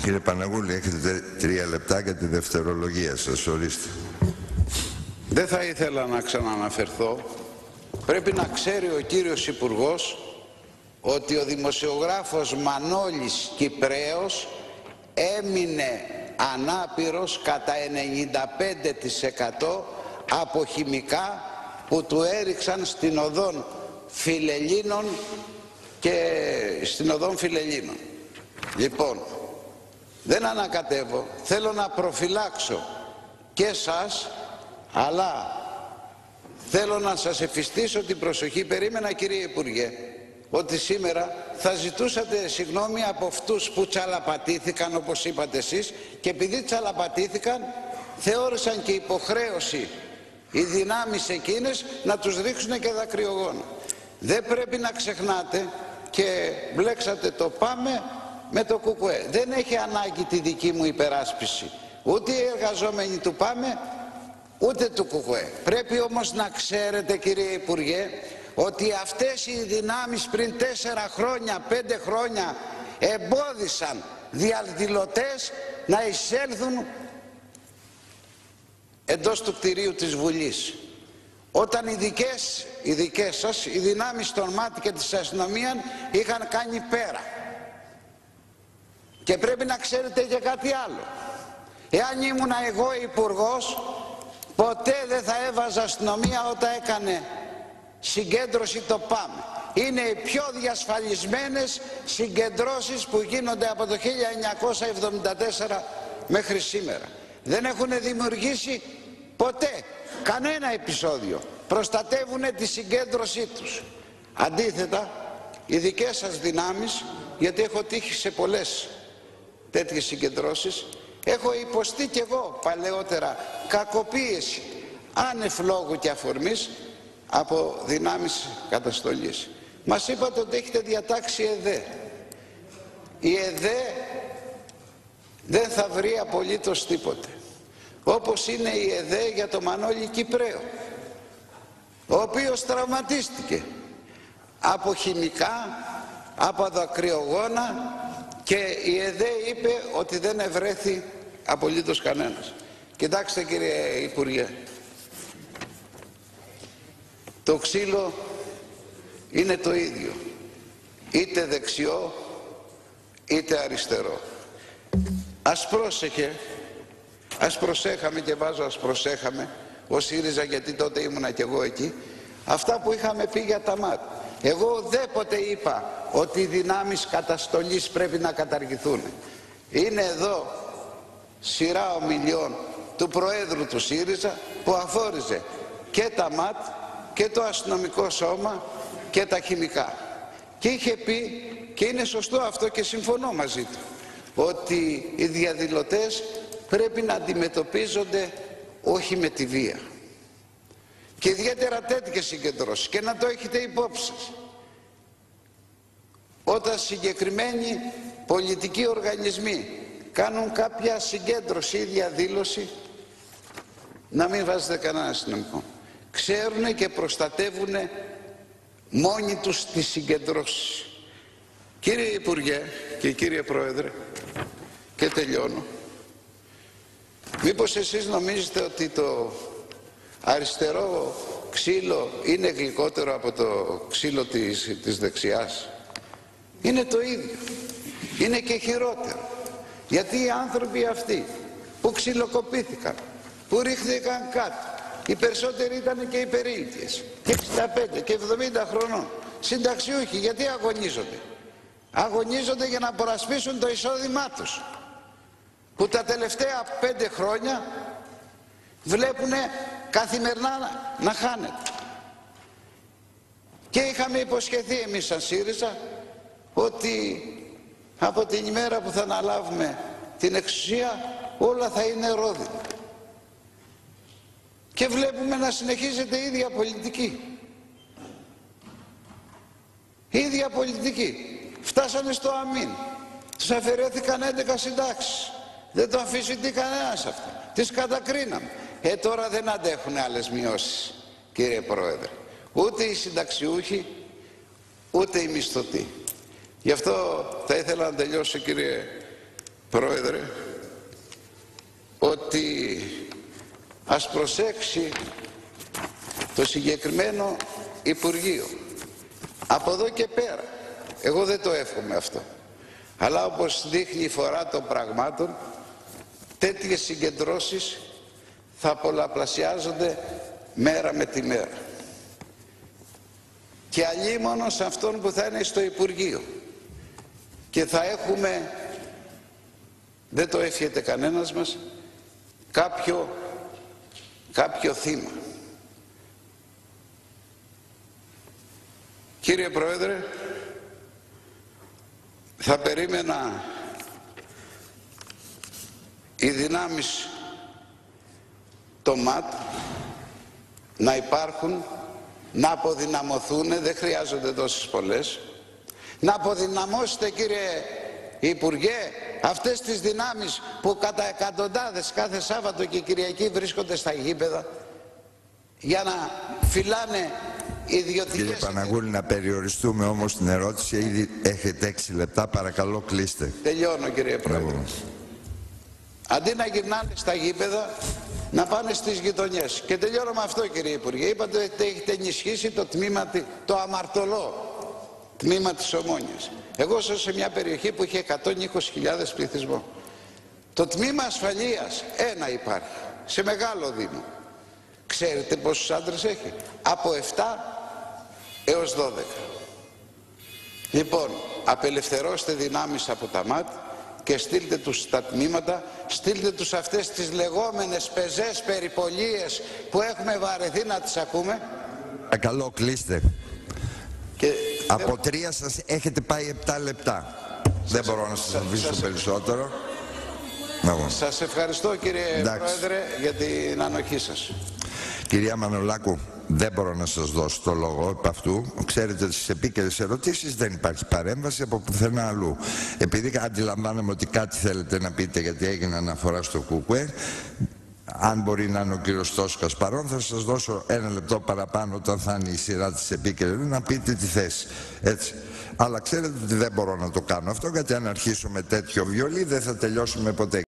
Κύριε Παναγούλη, έχετε 3 λεπτά για τη δευτερολογία σας. Ορίστε. Δεν θα ήθελα να ξαναναφερθώ. Πρέπει να ξέρει ο κύριος Υπουργός ότι ο δημοσιογράφος Μανώλης Κυπραίος έμεινε ανάπηρος κατά 95% από χημικά που του έριξαν στην οδόν Φιλελλήνων και στην οδόν Φιλελλήνων. Λοιπόν, δεν ανακατεύω, θέλω να προφυλάξω και εσάς, αλλά θέλω να σας εφιστήσω την προσοχή. Περίμενα, κύριε Υπουργέ, ότι σήμερα θα ζητούσατε συγγνώμη από αυτούς που τσαλαπατήθηκαν, όπως είπατε εσείς, και επειδή τσαλαπατήθηκαν θεώρησαν και υποχρέωση οι δυνάμεις εκείνες να τους ρίξουν και δακρυογόνα. Δεν πρέπει να ξεχνάτε, και μπλέξατε το ΠΑΜΕ με το ΚΚΕ. Δεν έχει ανάγκη τη δική μου υπεράσπιση ούτε οι εργαζόμενοι του ΠΑΜΕ ούτε του ΚΚΕ. Πρέπει όμως να ξέρετε, κύριε Υπουργέ, ότι αυτές οι δυνάμεις πριν 4 χρόνια, 5 χρόνια εμπόδισαν διαδηλωτές να εισέλθουν εντός του κτηρίου της Βουλής. Όταν οι δικές σας, οι δυνάμεις των ΜΑΤ και της αστυνομίας είχαν κάνει πέρα. Και πρέπει να ξέρετε και κάτι άλλο. Εάν ήμουνα εγώ υπουργός, ποτέ δεν θα έβαζα αστυνομία όταν έκανε συγκέντρωση το ΠΑΜΕ. Είναι οι πιο διασφαλισμένες συγκεντρώσεις που γίνονται από το 1974 μέχρι σήμερα. Δεν έχουν δημιουργήσει ποτέ κανένα επεισόδιο. Προστατεύουν τη συγκέντρωσή τους. Αντίθετα, οι δικές σας δυνάμεις, γιατί έχω τύχει σε πολλές τέτοιες συγκεντρώσεις, έχω υποστεί κι εγώ παλαιότερα κακοποίηση άνευ λόγου και αφορμής από δυνάμεις καταστολής. Μας είπατε ότι έχετε διατάξει ΕΔΕ. Η ΕΔΕ δεν θα βρει απολύτως τίποτε. Όπως είναι η ΕΔΕ για το Μανώλη Κυπραίο, ο οποίος τραυματίστηκε από χημικά, από δακρυογόνα, και η ΕΔΕ είπε ότι δεν ευρέθη απολύτως κανένας. Κοιτάξτε, κύριε Υπουργέ, το ξύλο είναι το ίδιο, είτε δεξιό είτε αριστερό. Ας προσέχαμε, και βάζω ας προσέχαμε, ο ΣΥΡΙΖΑ, γιατί τότε ήμουνα κι εγώ εκεί, αυτά που είχαμε πει για τα ΜΑΤ. Εγώ ουδέποτε είπα ότι οι δυνάμεις καταστολής πρέπει να καταργηθούν. Είναι εδώ σειρά ομιλιών του Προέδρου του ΣΥΡΙΖΑ που αφόριζε και τα ΜΑΤ και το αστυνομικό σώμα και τα χημικά. Και είχε πει, και είναι σωστό αυτό και συμφωνώ μαζί του, ότι οι διαδηλωτές πρέπει να αντιμετωπίζονται όχι με τη βία. Και ιδιαίτερα τέτοιες συγκεντρώσεις, και να το έχετε υπόψη σας. Όταν συγκεκριμένοι πολιτικοί οργανισμοί κάνουν κάποια συγκέντρωση ή διαδήλωση, να μην βάζετε κανένα αστυνομικό. Ξέρουν και προστατεύουν μόνοι τους τις συγκεντρώσεις. Κύριε Υπουργέ και κύριε Πρόεδρε, και τελειώνω, μήπως εσείς νομίζετε ότι το αριστερό ξύλο είναι γλυκότερο από το ξύλο της δεξιάς? Είναι το ίδιο. Είναι και χειρότερο. Γιατί οι άνθρωποι αυτοί που ξυλοκοπήθηκαν, που ρίχθηκαν κάτω, οι περισσότεροι ήταν και υπερήλικες, και 65 και 70 χρονών, συνταξιούχοι. Γιατί αγωνίζονται? Αγωνίζονται για να απορασπίσουν το εισόδημά τους, που τα τελευταία 5 χρόνια βλέπουν καθημερινά να χάνεται. Και είχαμε υποσχεθεί εμείς σαν ΣΥΡΙΖΑ ότι από την ημέρα που θα αναλάβουμε την εξουσία όλα θα είναι ρόδινα. Και βλέπουμε να συνεχίζεται η ίδια πολιτική. Η ίδια πολιτική. Φτάσανε στο αμήν. Τους αφαιρέθηκαν 11 συντάξεις. Δεν το αμφισβητεί κανένας αυτό. Τις κατακρίναμε. Τώρα δεν αντέχουν άλλες μειώσεις, κύριε Πρόεδρε. Ούτε οι συνταξιούχοι, ούτε οι μισθωτοί. Γι' αυτό θα ήθελα να τελειώσω, κύριε Πρόεδρε, ότι ας προσέξει το συγκεκριμένο Υπουργείο. Από εδώ και πέρα, εγώ δεν το εύχομαι αυτό, αλλά όπως δείχνει η φορά των πραγμάτων, τέτοιες συγκεντρώσεις θα πολλαπλασιάζονται μέρα με τη μέρα. Και αλίμονο σε αυτόν που θα είναι στο Υπουργείο. Και θα έχουμε, δεν το εύχεται κανένας μας, κάποιο θύμα. Κύριε Πρόεδρε, θα περίμενα οι δυνάμεις το ΜΑΤ να υπάρχουν, να αποδυναμωθούν, δεν χρειάζονται τόσες πολλές. Να αποδυναμώσετε, κύριε Υπουργέ, αυτές τις δυνάμεις που κατά εκατοντάδες κάθε Σάββατο και Κυριακή βρίσκονται στα γήπεδα για να φυλάνε ιδιωτικές... Κύριε Παναγούλη, να περιοριστούμε όμως την ερώτηση. Ήδη έχετε 6 λεπτά, παρακαλώ κλείστε. Τελειώνω, κύριε Πρόεδρε. Αντί να γυρνάνε στα γήπεδα, να πάνε στις γειτονιές. Και τελειώνω με αυτό, κύριε Υπουργέ. Είπατε ότι έχετε ενισχύσει το τμήμα, το αμαρτωλό τμήμα της Ομόνοιας. Εγώ ζω σε μια περιοχή που είχε 120.000 πληθυσμό. Το τμήμα ασφαλείας ένα υπάρχει, σε μεγάλο δήμο. Ξέρετε πόσους άντρες έχει? Από 7 έως 12. Λοιπόν, απελευθερώστε δυνάμεις από τα ΜΑΤ και στείλτε τους στα τμήματα, στείλτε τους αυτές τις λεγόμενες πεζές περιπολίες που έχουμε βαρεθεί να τις ακούμε. Παρακαλώ κλείστε. Και από 3 σας έχετε πάει 7 λεπτά. Δεν μπορώ να σας αφήσω περισσότερο. Σας ευχαριστώ, κύριε Πρόεδρε, για την ανοχή σας. Κυρία Μανολάκου, δεν μπορώ να σας δώσω το λόγο επ' αυτού. Ξέρετε, στις επίκαιρες ερωτήσεις δεν υπάρχει παρέμβαση από πουθενά αλλού. Επειδή αντιλαμβάνομαι ότι κάτι θέλετε να πείτε, γιατί έγινε αναφορά στο ΚΚΕ, αν μπορεί να είναι ο κύριος Τόσκας παρόν, θα σας δώσω 1 λεπτό παραπάνω όταν θα είναι η σειρά της επίκαιρης να πείτε τη θέση. Έτσι. Αλλά ξέρετε ότι δεν μπορώ να το κάνω αυτό, γιατί αν αρχίσω με τέτοιο βιολί δεν θα τελειώσουμε ποτέ.